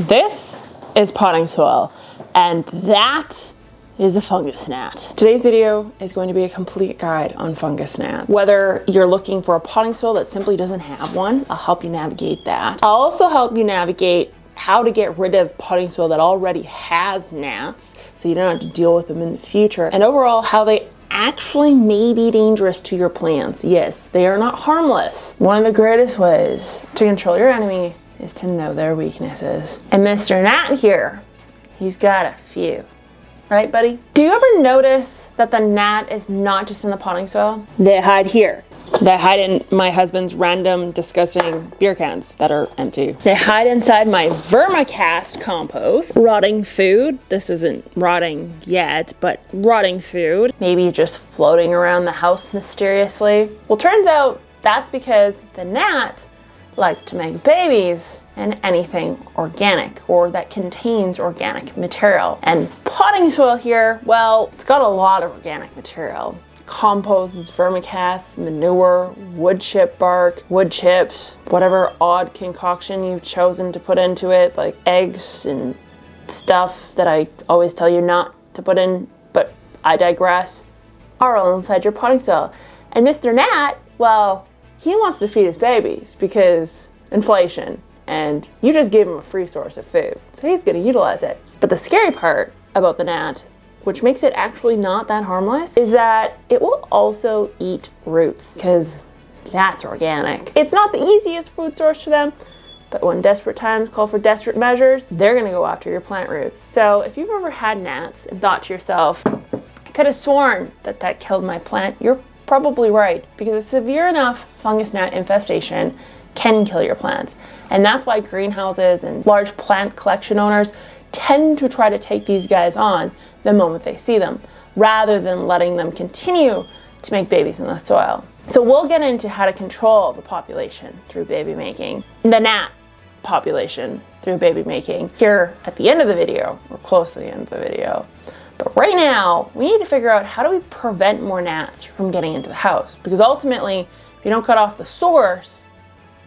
This is potting soil, and that is a fungus gnat. Today's video is going to be a complete guide on fungus gnats. Whether you're looking for a potting soil that simply doesn't have one, I'll help you navigate that. I'll also help you navigate how to get rid of potting soil that already has gnats so you don't have to deal with them in the future, and overall how they actually may be dangerous to your plants. Yes, they are not harmless. One of the greatest ways to control your enemy is to know their weaknesses. And Mr. Gnat here, he's got a few. Right, buddy? Do you ever notice that the gnat is not just in the potting soil? They hide here. They hide in my husband's random, disgusting beer cans that are empty. They hide inside my vermicast compost. Rotting food. This isn't rotting yet, but rotting food. Maybe just floating around the house mysteriously. Well, turns out that's because the gnat likes to make babies in anything organic or that contains organic material. And potting soil here, well, it's got a lot of organic material. Compost, vermicast, manure, wood chip bark, wood chips, whatever odd concoction you've chosen to put into it, like eggs and stuff that I always tell you not to put in, but I digress, are all inside your potting soil. And Mr. Gnat, well, he wants to feed his babies because inflation, and you just gave him a free source of food, so he's going to utilize it. But the scary part about the gnat, which makes it actually not that harmless, is that it will also eat roots, because that's organic. It's not the easiest food source for them, but when desperate times call for desperate measures, they're going to go after your plant roots. So if you've ever had gnats and thought to yourself, I could have sworn that killed my plant, you're probably right, because a severe enough fungus gnat infestation can kill your plants. And that's why greenhouses and large plant collection owners tend to try to take these guys on the moment they see them, rather than letting them continue to make babies in the soil. So we'll get into how to control the population through baby making, the gnat population through baby making, here at the end of the video, or close to the end of the video. But right now, we need to figure out how do we prevent more gnats from getting into the house, because ultimately, if you don't cut off the source,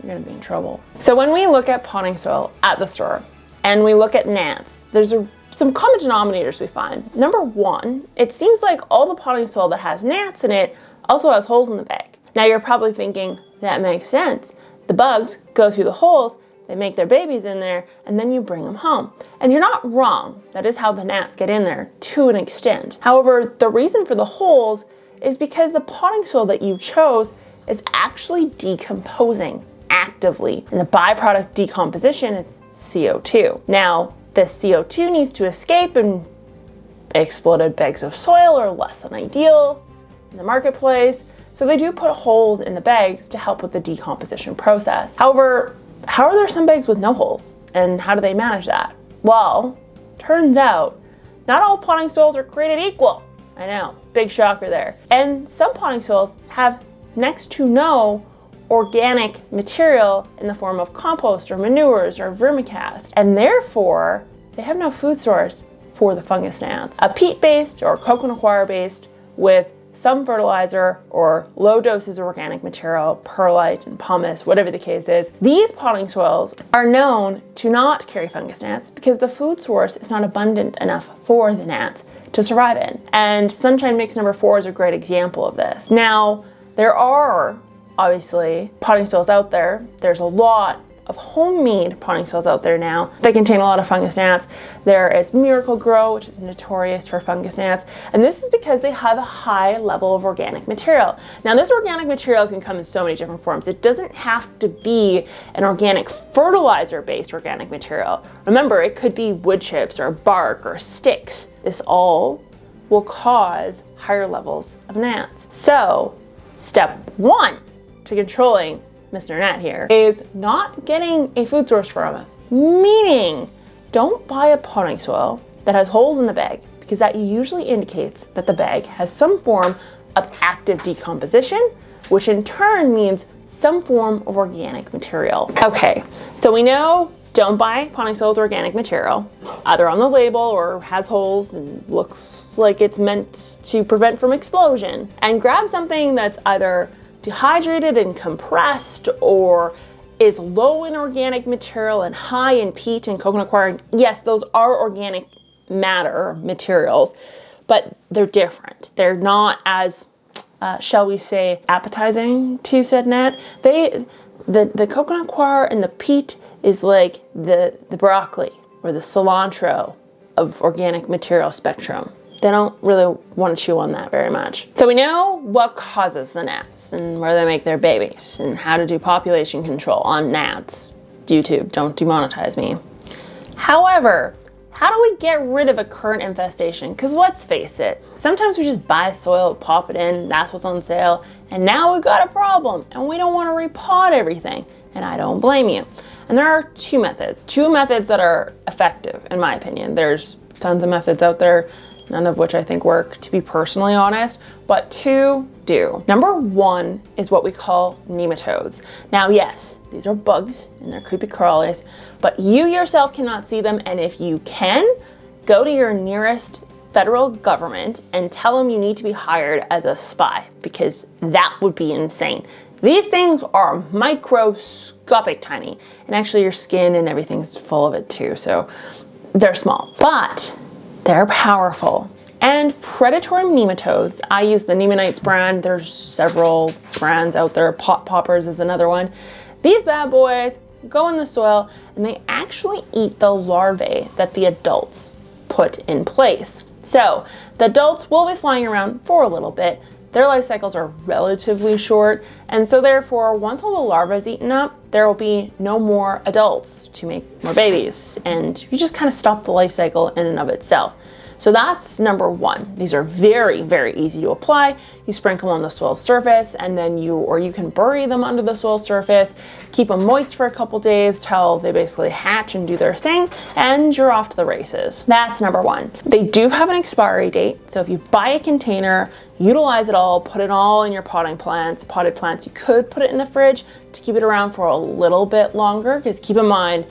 you're gonna be in trouble. So when we look at potting soil at the store, and we look at gnats, there's some common denominators we find. Number one, it seems like all the potting soil that has gnats in it also has holes in the bag. Now you're probably thinking, that makes sense. The bugs go through the holes, they make their babies in there, and then you bring them home. And you're not wrong. That is how the gnats get in there to an extent. However, the reason for the holes is because the potting soil that you chose is actually decomposing actively. And the byproduct decomposition is CO2. Now, the CO2 needs to escape, and exploded bags of soil are less than ideal in the marketplace. So they do put holes in the bags to help with the decomposition process. However, how are there some bags with no holes, and how do they manage that? Well, turns out not all potting soils are created equal. I know, big shocker there. And some potting soils have next to no organic material in the form of compost or manures or vermicast, and therefore they have no food source for the fungus gnats. A peat-based or coconut coir-based with some fertilizer or low doses of organic material, perlite and pumice, whatever the case is, these potting soils are known to not carry fungus gnats because the food source is not abundant enough for the gnats to survive in. And Sunshine Mix number 4 is a great example of this. Now, there are obviously potting soils out there. There's a lot of homemade potting soils out there now that contain a lot of fungus gnats. There is Miracle Grow, which is notorious for fungus gnats, and this is because they have a high level of organic material. Now, this organic material can come in so many different forms. It doesn't have to be an organic fertilizer-based organic material. Remember, it could be wood chips or bark or sticks. This all will cause higher levels of gnats. So, step one to controlling Mr. Gnat here is not getting a food source from it. Meaning, don't buy a potting soil that has holes in the bag, because that usually indicates that the bag has some form of active decomposition, which in turn means some form of organic material. Okay, so we know don't buy potting soil with organic material, either on the label or has holes and looks like it's meant to prevent from explosion. And grab something that's either dehydrated and compressed or is low in organic material and high in peat and coconut coir. Yes, those are organic matter materials, but they're different. They're not as, shall we say, appetizing to said gnat. The coconut coir and the peat is like the broccoli or the cilantro of organic material spectrum. They don't really want to chew on that very much. So we know what causes the gnats and where they make their babies and how to do population control on gnats. YouTube, don't demonetize me. However, how do we get rid of a current infestation? Because let's face it, sometimes we just buy soil, pop it in, that's what's on sale, and now we've got a problem and we don't want to repot everything. And I don't blame you. And there are two methods that are effective in my opinion. There's tons of methods out there, none of which I think work, to be personally honest, but two do. Number one is what we call nematodes. Now, yes, these are bugs and they're creepy crawlies, but you yourself cannot see them. And if you can, go to your nearest federal government and tell them you need to be hired as a spy, because that would be insane. These things are microscopic tiny, and actually your skin and everything's full of it too, so they're small, but they're powerful. And predatory nematodes, I use the Nemanites brand. There's several brands out there. Pot Poppers is another one. These bad boys go in the soil and they actually eat the larvae that the adults put in place. So the adults will be flying around for a little bit. Their life cycles are relatively short, and so therefore, once all the larvae is eaten up, there will be no more adults to make more babies, and you just kind of stop the life cycle in and of itself. So that's number one. These are very, very easy to apply. You sprinkle on the soil surface, and then you can bury them under the soil surface, keep them moist for a couple days till they basically hatch and do their thing, and you're off to the races. That's number one. They do have an expiry date, so if you buy a container, utilize it all, put it all in your potted plants. You could put it in the fridge to keep it around for a little bit longer, because keep in mind,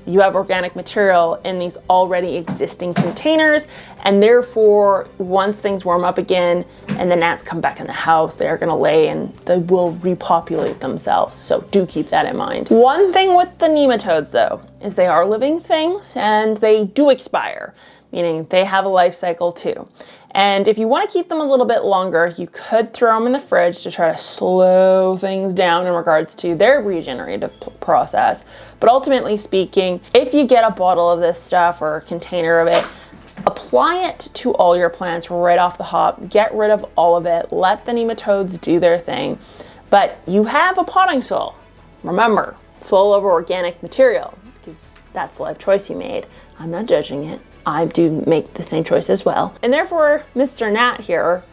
you have organic material in these already existing containers, and therefore once things warm up again and the gnats come back in the house, they are going to lay and they will repopulate themselves. So do keep that in mind. One thing with the nematodes though is they are living things and they do expire, meaning they have a life cycle too. And if you want to keep them a little bit longer, you could throw them in the fridge to try to slow things down in regards to their regenerative process. But ultimately speaking, if you get a bottle of this stuff or a container of it, apply it to all your plants right off the hop. Get rid of all of it. Let the nematodes do their thing. But you have a potting soil, remember, full of organic material, because that's the life choice you made. I'm not judging it. I do make the same choice as well. And therefore, Mr. Gnat here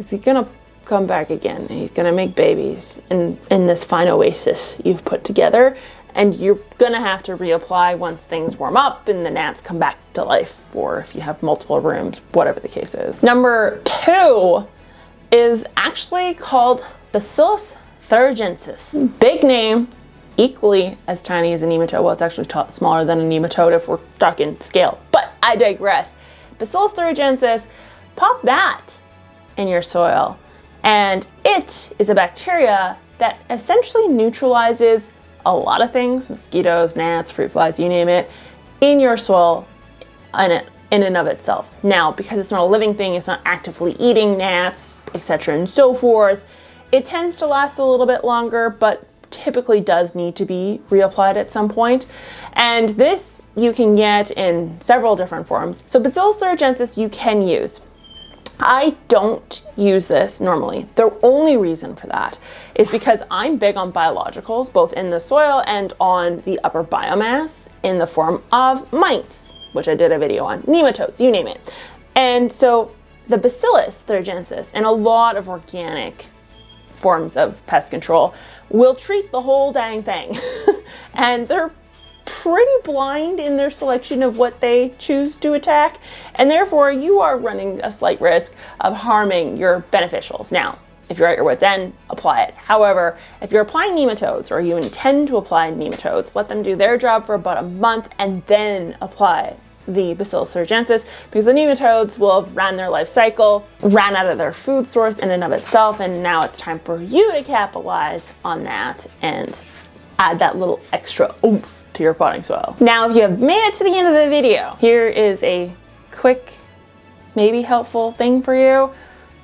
is gonna come back again. He's gonna make babies in this fine oasis you've put together. And you're gonna have to reapply once things warm up and the gnats come back to life, or if you have multiple rooms, whatever the case is. Number two is actually called Bacillus thuringiensis. Big name, equally as tiny as a nematode. Well, it's actually smaller than a nematode if we're talking scale, but I digress. Bacillus thuringiensis, pop that in your soil, and it is a bacteria that essentially neutralizes a lot of things, mosquitoes, gnats, fruit flies, you name it, in your soil in and of itself. Now, because it's not a living thing, it's not actively eating gnats, etc. and so forth, it tends to last a little bit longer, but typically does need to be reapplied at some point. And this you can get in several different forms. So Bacillus thuringiensis you can use. I don't use this normally. The only reason for that is because I'm big on biologicals, both in the soil and on the upper biomass in the form of mites, which I did a video on, nematodes, you name it. And so the Bacillus thuringiensis and a lot of organic forms of pest control will treat the whole dang thing. And they're pretty blind in their selection of what they choose to attack, and therefore you are running a slight risk of harming your beneficials. Now, if you're at your wit's end, apply it. However, if you're applying nematodes or you intend to apply nematodes, let them do their job for about a month and then apply the Bacillus thuringiensis, because the nematodes will have ran their life cycle, ran out of their food source in and of itself, and now it's time for you to capitalize on that and add that little extra oomph to your potting soil. Now, if you have made it to the end of the video, here is a quick, maybe helpful thing for you.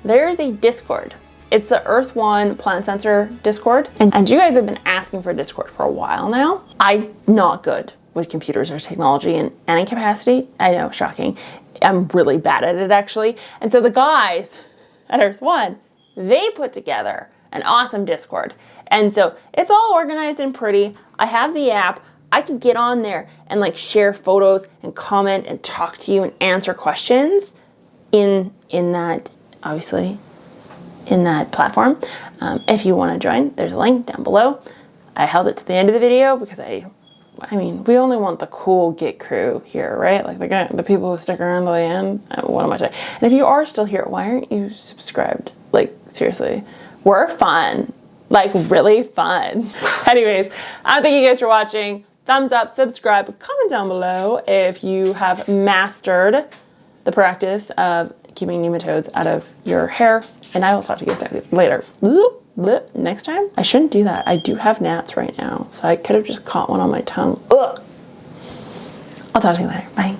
There's a Discord. It's the Earth One Plant Sensor Discord. And you guys have been asking for Discord for a while now. I'm not good with computers or technology in any capacity. I know, shocking. I'm really bad at it actually. And so the guys at Earth One, they put together an awesome Discord. And so it's all organized and pretty. I have the app. I can get on there and like share photos and comment and talk to you and answer questions in that, obviously, in that platform. If you want to join, there's a link down below. I held it to the end of the video because I mean, we only want the cool Git crew here, right? Like the people who stick around to the end. What am I saying? And if you are still here, why aren't you subscribed? Like, seriously, we're fun. Like, really fun. Anyways, thank you guys for watching. Thumbs up, subscribe, comment down below if you have mastered the practice of keeping nematodes out of your hair. And I will talk to you guys later. Next time? I shouldn't do that. I do have gnats right now, so I could have just caught one on my tongue. Ugh. I'll talk to you later. Bye.